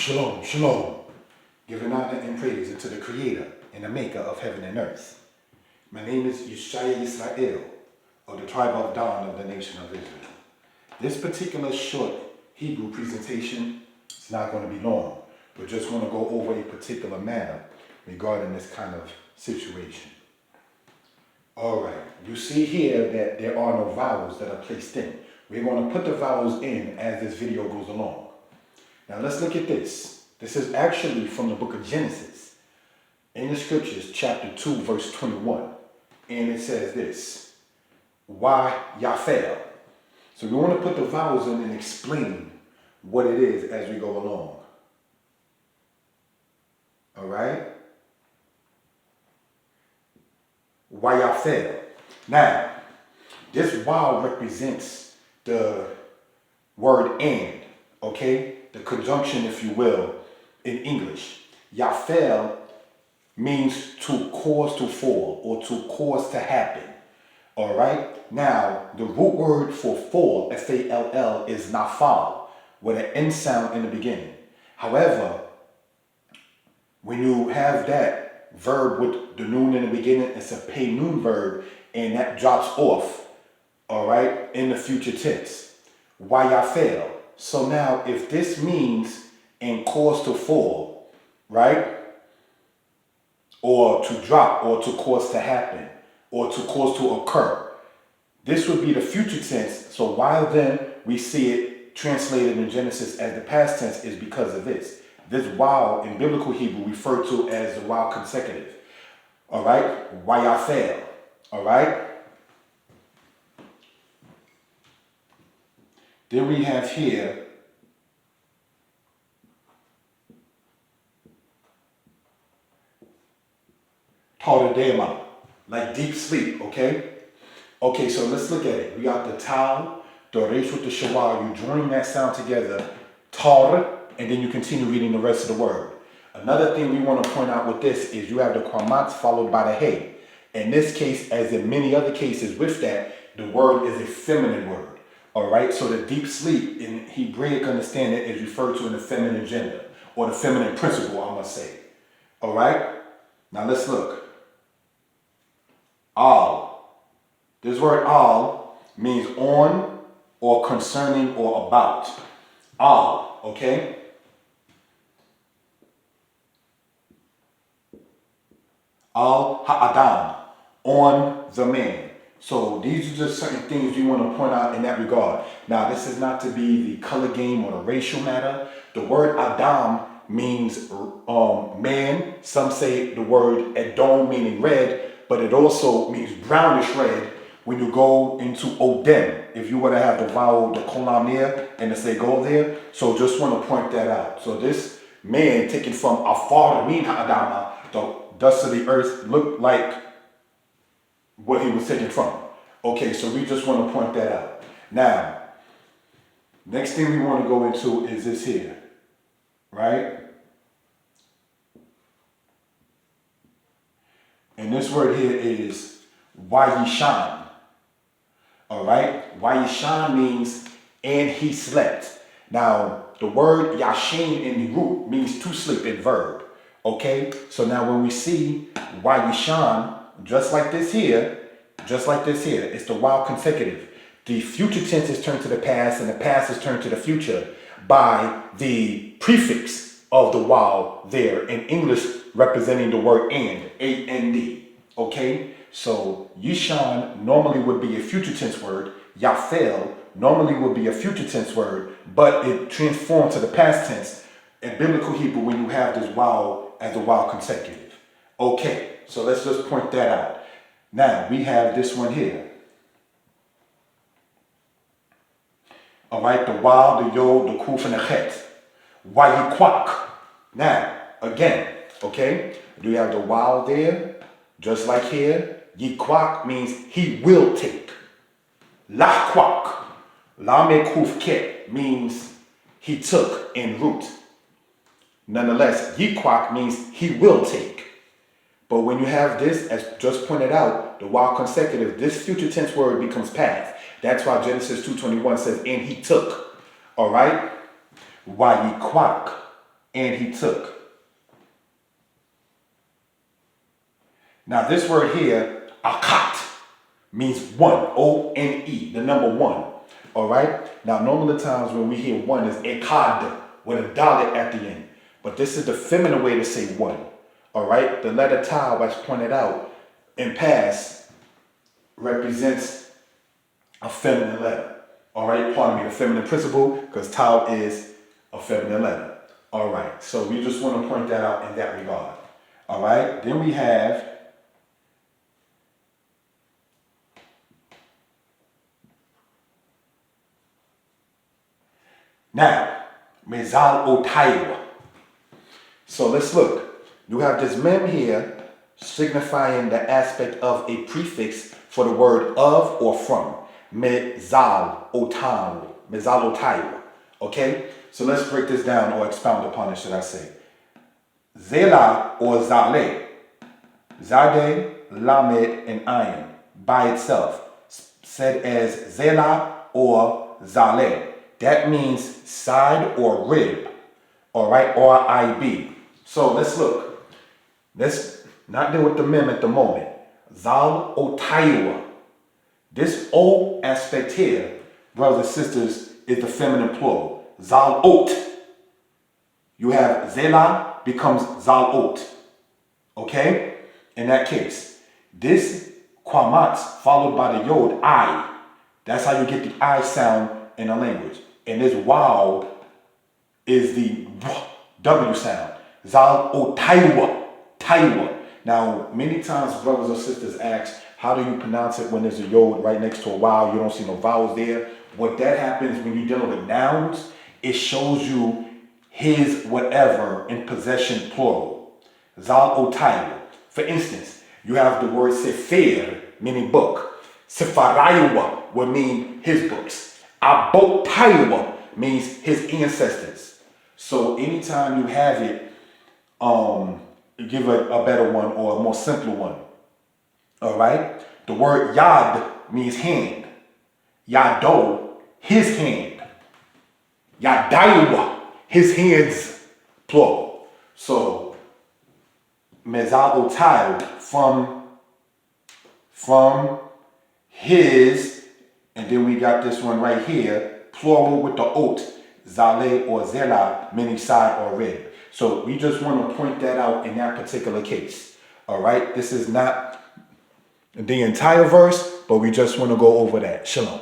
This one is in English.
Shalom, shalom. Giving honor and praise unto the Creator and the Maker of heaven and earth. My name is Yeshaya Yisrael, of the tribe of Dan of the nation of Israel. This particular short Hebrew presentation is not going to be long. We're just going to go over a particular matter regarding this kind of situation. All right, you see here that there are no vowels that are placed in. We're going to put the vowels in as this video goes along. Now let's look at this. This is actually from the book of Genesis, in the scriptures, chapter 2, verse 21. And it says this, why Yaphel. So we want to put the vowels in and explain what it is as we go along. All right? Why Yaphel. Now, this wow represents the word and, okay? The conjunction, if you will, in English. Yaphel means to cause to fall or to cause to happen. All right? Now, the root word for fall, F-A-L-L, is nafal, with an N sound in the beginning. However, when you have that verb with the noon in the beginning, it's a pay noon verb, and that drops off, all right, in the future tense. Wayafel. So now, if this means and cause to fall, right, or to drop, or to cause to happen, or to cause to occur, this would be the future tense. So while then we see it translated in Genesis as the past tense is because of this. This wow in biblical Hebrew referred to as the wow consecutive. All right? Wayafel. All right? Then we have here Tardema, like deep sleep, okay? Okay, so let's look at it. We got the Tal, the Resh with the Shawar. You join that sound together, Tar, and then you continue reading the rest of the word. Another thing we want to point out with this is you have the Kwamat followed by the Hey. In this case, as in many other cases with that, the word is a feminine word. All right, so the deep sleep in Hebraic understanding is referred to in the feminine gender, or the feminine principle, I must say. All right, now let's look. Al. This word al means on or concerning or about. Al, okay? Al ha'adam, on the man. So these are just certain things you want to point out in that regard. Now, this is not to be the color game or the racial matter. The word Adam means man. Some say the word Edom meaning red, but it also means brownish red when you go into Odem. If you were to have the vowel, the kolam there, and to say go there. So just want to point that out. So this man taken from Afar Min Ha'adama, the dust of the earth, looked like what he was taken from. Okay, so we just want to point that out. Now, next thing we want to go into is this here, right? And this word here is Wayishan. All right? Wayishan means and he slept. Now, the word Yashin in the root means to sleep in verb. Okay? So now when we see Wayishan, just like this here, it's the wow consecutive. The future tense is turned to the past and the past is turned to the future by the prefix of the wow there in English representing the word and, A-N-D. Okay? So Yishan normally would be a future tense word. Yaphel normally would be a future tense word, but it transformed to the past tense in biblical Hebrew when you have this wow as a wow consecutive. Okay, so let's just point that out. Now, we have this one here. All right, the wow, the yod, the kuf, and the chet. Wayikwak. Now, again, okay, do you have the wow there? Just like here. Yikwak means he will take. Lahkwak. Lame kuf ket means he took in root. Nonetheless, yikwak means he will take. But when you have this, as just pointed out, the while consecutive, this future tense word becomes past. That's why Genesis 2:21 says, and he took. All right? Wayikwak. and he took. Now this word here, akat, means one, O-N-E, the number one. All right? Now normally times when we hear one is ekad, with a dalet at the end. But this is the feminine way to say one. All right? The letter Tav, as pointed out in past, represents a feminine letter. All right? Pardon me, the feminine principle, because Tav is a feminine letter. All right? So we just want to point that out in that regard. All right? Then we have now, Mezal Otaiwa. So let's look. You have this mem here signifying the aspect of a prefix for the word of or from. Mezal Otaiwa. Mezal Otaiwa. Okay? So let's break this down or expound upon it, should I say. Zela or Zale. Zade, Lamed, and Ayin by itself. Said as Zela or Zale. That means side or rib, all right, or IB. So let's look. Let's not deal with the mem at the moment. Zal Otaiwa. This O aspect here, brothers and sisters, is the feminine plural. Zal Ot. You have Zela becomes Zal Ot. Okay? In that case, this Kwamat followed by the Yod, I. That's how you get the I sound in a language. And this wow is the W sound. Zal Otaiwa. Taiwa. Now, many times brothers or sisters ask, how do you pronounce it when there's a yod right next to a vowel? You don't see no vowels there. What that happens when you're dealing with nouns, it shows you his whatever in possession plural. Zal Otaiwa. For instance, you have the word sefer, meaning book. Sefaraiwa would mean his books. Abotaiwa means his ancestors. So anytime you have it, give a better one or a more simpler one. All right? The word yad means hand. Yado, his hand. Yadaiwa, his hands, plural. So, Mezal Otaiwa, from his. And then we got this one right here, plural with the ot, zale or zela, meaning side or rib. So we just want to point that out in that particular case. All right, this is not the entire verse, but we just want to go over that. Shalom.